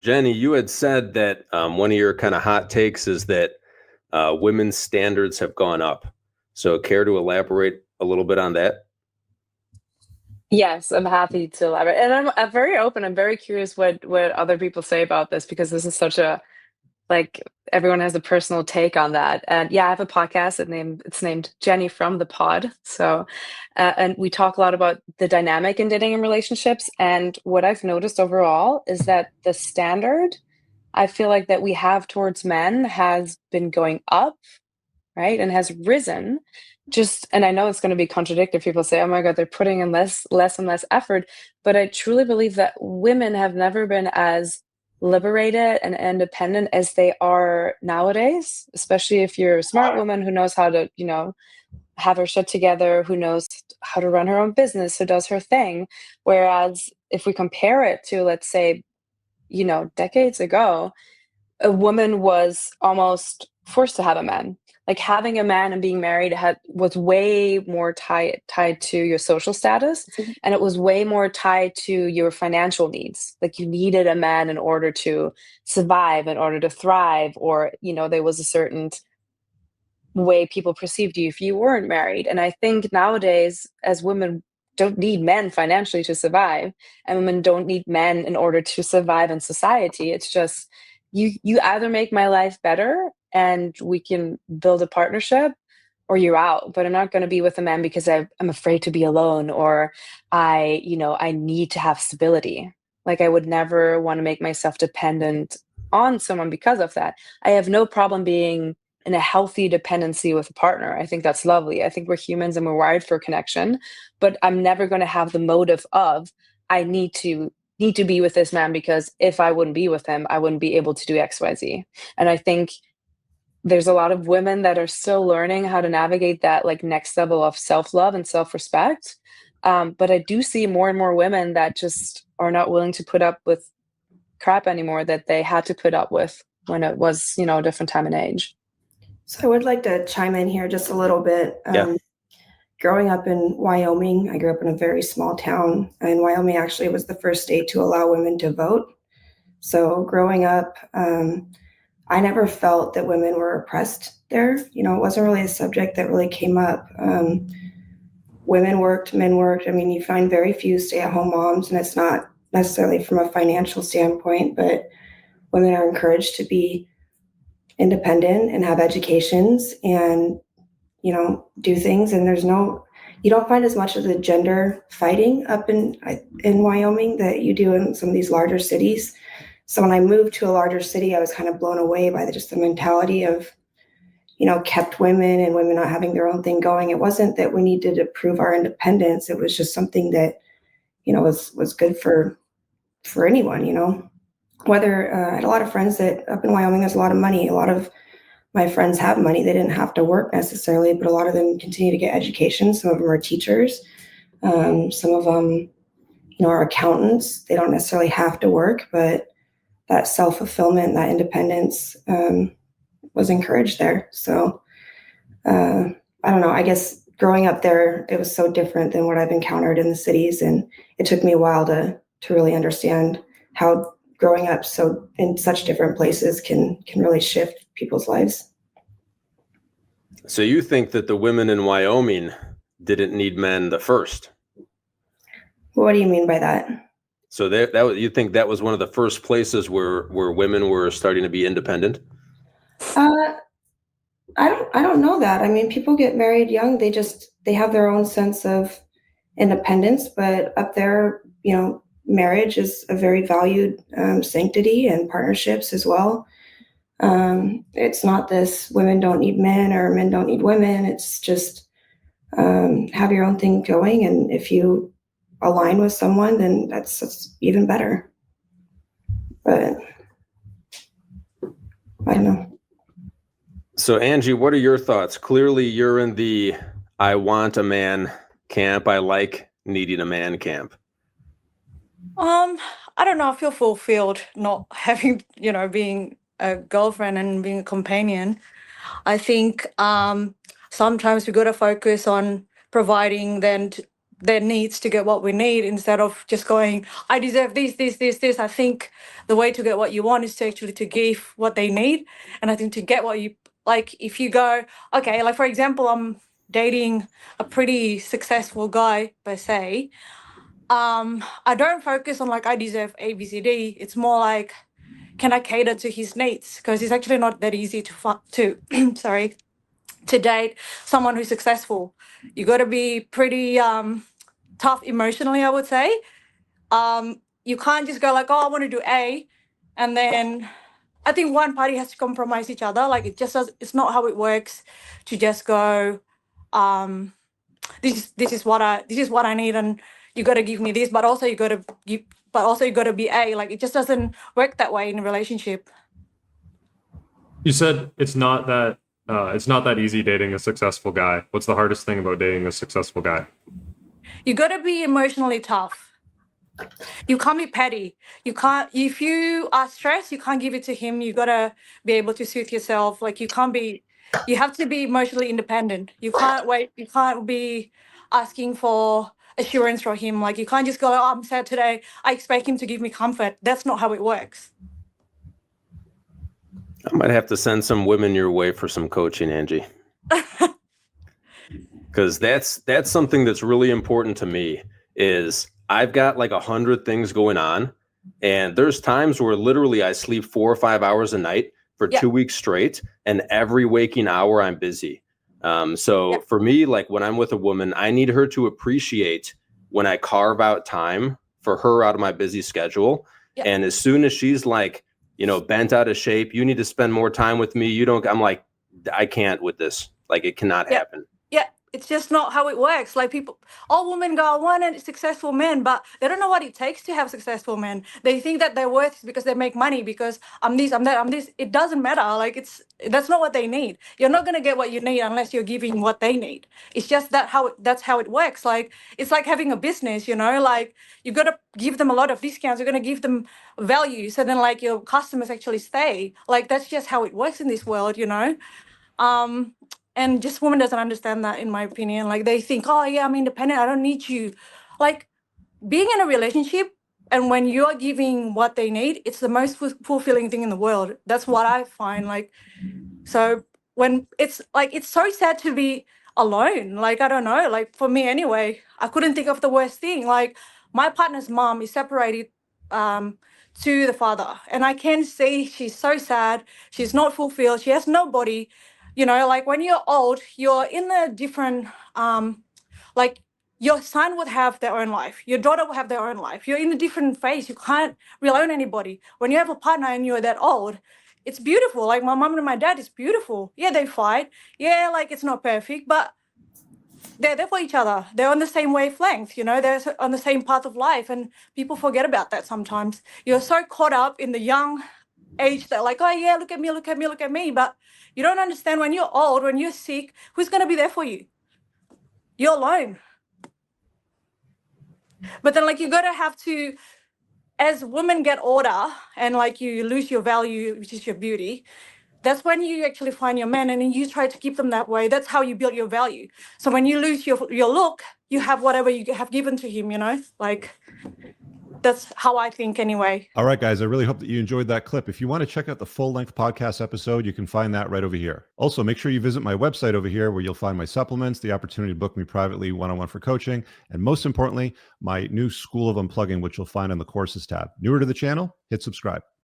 Jenny, you had said that one of your kind of hot takes is that women's standards have gone up. So, care to elaborate a little bit on that? Yes, I'm happy to elaborate. And I'm very open. I'm very curious what other people say about this because this is such a like everyone has a personal take on that. And yeah, I have a podcast it's named Jenny from the Pod. So and we talk a lot about the dynamic in dating and relationships. And what I've noticed overall is that the standard I feel like that we have towards men has been going up, right? And has risen. Just and I know it's going to be contradictory. People say, "Oh my God, they're putting in less and less effort." But I truly believe that women have never been as liberated and independent as they are nowadays, especially if you're a smart woman who knows how to, have her shit together, who knows how to run her own business, who does her thing. Whereas if we compare it to, let's say, decades ago, a woman was almost forced to have a man. Like having a man and being married was way more tied to your social status, and it was way more tied to your financial needs. Like you needed a man in order to survive, in order to thrive, or there was a certain way people perceived you if you weren't married. And I think nowadays, as women don't need men financially to survive, and women don't need men in order to survive in society. It's just you either make my life better and we can build a partnership, or you're out. But I'm not going to be with a man because I'm afraid to be alone, or I need to have stability. Like I would never want to make myself dependent on someone because of that. I have no problem being in a healthy dependency with a partner. I think that's lovely. I think we're humans and we're wired for connection, but I'm never going to have the motive of I need to be with this man because if I wouldn't be with him, I wouldn't be able to do XYZ. And I think there's a lot of women that are still learning how to navigate that like next level of self-love and self-respect. But I do see more and more women that just are not willing to put up with crap anymore that they had to put up with when it was, a different time and age. So I would like to chime in here just a little bit. Yeah. Growing up in Wyoming, I grew up in a very small town, and Wyoming actually was the first state to allow women to vote. So growing up, I never felt that women were oppressed there. It wasn't really a subject that really came up. Women worked, men worked. I mean, you find very few stay-at-home moms, and it's not necessarily from a financial standpoint, but women are encouraged to be independent and have educations and do things. And you don't find as much of the gender fighting up in Wyoming that you do in some of these larger cities. So when I moved to a larger city, I was kind of blown away by just the mentality of, kept women and women not having their own thing going. It wasn't that we needed to prove our independence. It was just something that, was good for anyone, whether I had a lot of friends that up in Wyoming, there's a lot of money. A lot of my friends have money. They didn't have to work necessarily, but a lot of them continue to get education. Some of them are teachers. Some of them, are accountants. They don't necessarily have to work, but that self-fulfillment, that independence was encouraged there. So I don't know. I guess growing up there, it was so different than what I've encountered in the cities. And it took me a while to really understand how growing up so in such different places can really shift people's lives. So you think that the women in Wyoming didn't need men the first? What do you mean by that? So you think that was one of the first places where women were starting to be independent? I don't know that. I mean, people get married young. They have their own sense of independence, but up there, marriage is a very valued sanctity, and partnerships as well. It's not this women don't need men or men don't need women. It's just have your own thing going, and if you align with someone, then that's even better. But I don't know. So Angie, what are your thoughts? Clearly you're in the I want a man camp. I like needing a man camp. I don't know. I feel fulfilled not having, being a girlfriend and being a companion. I think sometimes we got to focus on providing then their needs to get what we need, instead of just going, I deserve this. I think the way to get what you want is to actually to give what they need. And I think to get what you like, if you go, okay, like for example, I'm dating a pretty successful guy per se. I don't focus on like I deserve A, B, C, D. It's more like, can I cater to his needs? Because it's actually not that easy to sorry, to date someone who's successful. You got to be pretty tough emotionally, I would say. You can't just go like, oh, I want to do A, and then I think one party has to compromise each other. Like it's not how it works to just go, this is what I need, and you got to give me this, but also you got to be A. Like it just doesn't work that way in a relationship. You said it's not that easy dating a successful guy. What's the hardest thing about dating a successful guy? You got to be emotionally tough. You can't be petty. You can't, if you are stressed, you can't give it to him. You got to be able to soothe yourself. Like you have to be emotionally independent. You can't be asking for assurance from him. Like you can't just go, oh, I'm sad today, I expect him to give me comfort. That's not how it works. I might have to send some women your way for some coaching, Angie. Because that's something that's really important to me. Is I've got like 100 things going on, and there's times where literally I sleep 4 or 5 hours a night for 2 weeks straight, and every waking hour I'm busy. So for me, like when I'm with a woman, I need her to appreciate when I carve out time for her out of my busy schedule. And as soon as she's like, bent out of shape, you need to spend more time with me. I'm like, I can't with this. Like it cannot happen. Yeah. It's just not how it works. Like all women go, I want a successful man, but they don't know what it takes to have successful men. They think that their worth is because they make money, because I'm this, I'm that, I'm this. It doesn't matter. Like that's not what they need. You're not gonna get what you need unless you're giving what they need. It's just that's how it works. Like it's like having a business, like you gotta give them a lot of discounts. You're gonna give them value, so then like your customers actually stay. Like that's just how it works in this world, And just women doesn't understand that, in my opinion. Like they think, oh yeah, I'm independent, I don't need you. Like being in a relationship, and when you're giving what they need, it's the most fulfilling thing in the world. That's what I find. Like, so when it's so sad to be alone. Like, I don't know, like for me anyway, I couldn't think of the worst thing. Like my partner's mom is separated to the father, and I can see she's so sad. She's not fulfilled. She has nobody. Like when you're old, you're in a different, like your son would have their own life. Your daughter will have their own life. You're in a different phase. You can't rely on anybody. When you have a partner and you're that old, it's beautiful. Like my mom and my dad is beautiful. Yeah, they fight. Yeah, like it's not perfect, but they're there for each other. They're on the same wavelength, they're on the same path of life. And people forget about that sometimes. You're so caught up in the young age that like, oh yeah, look at me, look at me, look at me. But you don't understand, when you're old, when you're sick, who's going to be there for you? You're alone. But then like you got to have to, as women get older and like you lose your value, which is your beauty, that's when you actually find your man, and then you try to keep them that way. That's how you build your value. So when you lose your look, you have whatever you have given to him, like that's how I think anyway. All right, guys, I really hope that you enjoyed that clip. If you want to check out the full-length podcast episode, you can find that right over here. Also, make sure you visit my website over here, where you'll find my supplements, the opportunity to book me privately one-on-one for coaching, and most importantly, my new School of Unplugging, which you'll find on the courses tab. Newer to the channel, hit subscribe.